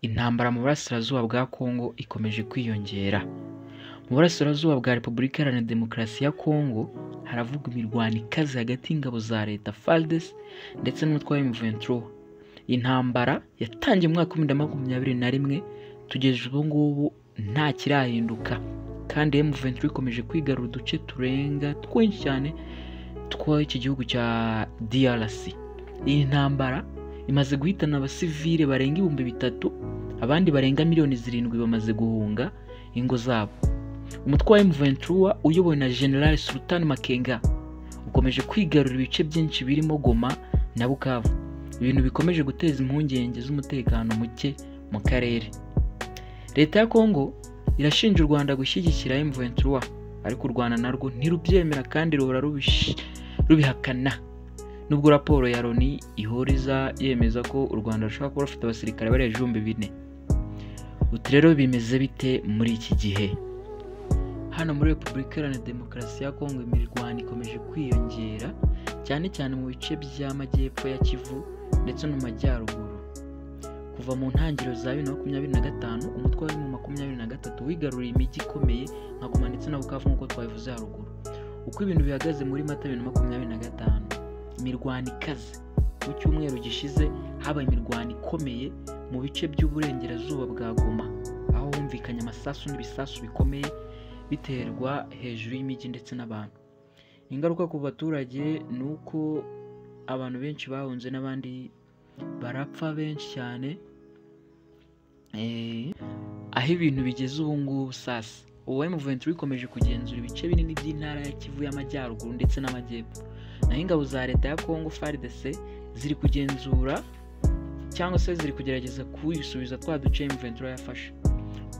Intambara mu burasirazuba bwa Kongo ikomeje kwiyongera. Mu burasirazuba bwa Repubulika Iharanira Demokarasi ya Kongo haravugwa imirwano ikaze hagati y'ingabo za leta FARDC ndetse n'umutwe wa M23. Iyi ntambara yatangiye mu mwaka wa 2021 tugeze ubu ngubu nta kirahinduka, kandi M23 ikomeje kwigarura uduce turenga twinshi cyane tw'iki gihugu cya DRC. Iyi ntambara imaze guhitana abasivile barenga 3,000, abandi barenga miliyoni 7 bamaze guhunga ingo zabo. Umutwe wa M23 uyobowe na General Sultan Makenga ukomeje kwigarura ibice byinshi birimo Goma na Bukavu, ibintu bikomeje guteza impungenge z'umutekano muke mu karere. Leta ya Kongo irashinja u Rwanda gushyigikira M23, ariko u Rwanda narwo ntirubyemera kandi ruhora rubihakana. Nubwo raporo ya Loni ihoriza yemeza ko u Rwanda rushobora kuba rufite abasirikare barenga 4,000. Uti rero bimeze bite muri iki gihe? Hano muri Repubulika Iharanira Demokarasi ya Kongo imirwano ikomeje kwiyongera, cyane cyane mu bice by'amajyepfo ya Kivu ndetse no mu majyaruguru. Kuva mu ntangiriro za 2025 umutwe wa 2023 wigaruriye imijyi ikomeye nka Goma ndetse na Bukavu nk'uko twabivuze haruguru. Uko ibintu bihagaze muri Mata 2025, imirwano ikaze. Mu cyumweru gishize habaye imirwano ikomeye mu bice by'uburengerazuba bwa Goma, aho humvikanye amasasu n'ibisasu bikomeye biterwa hejuru y'imijyi ndetse n'abantu. Ingaruka ku baturage ni uko abantu benshi bahunze n'abandi barapfa benshi cyane. Aho ibintu bigeze ubu ngubu sasa, ubu M23 ikomeje kugenzura ibice binini by'intara ya Kivu y'amajyaruguru ndetse n'amajyepfo, naho ingabo za leta ya Kongo FARDC ziri kugenzura cyangwa se ziri kugerageza kuyisubiza twa duce M23 yafashe.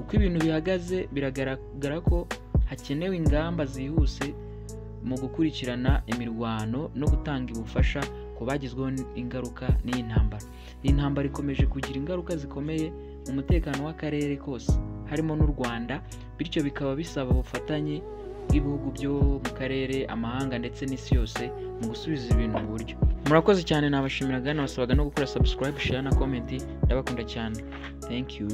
Uko ibintu bihagaze biragaragara ko hakenewe ingamba zihuse mu gukurikirana imirwano no gutanga ubufasha ku bagizweho ingaruka n'iyi ntambara. Iyi ntambara ikomeje kugira ingaruka zikomeye mu mutekano w'akarere kose, harimo n'u Rwanda, bityo bikaba bisaba ubufatanye bw'ibihugu byo mu karere, amahanga ndetse n'isi yose mu gusubiza ibintu mu buryo. Murakoze cyane, nabashimiraga, nabasabaga no gukora subscribe, share na comment. Ndabakunda cyane. Thank you.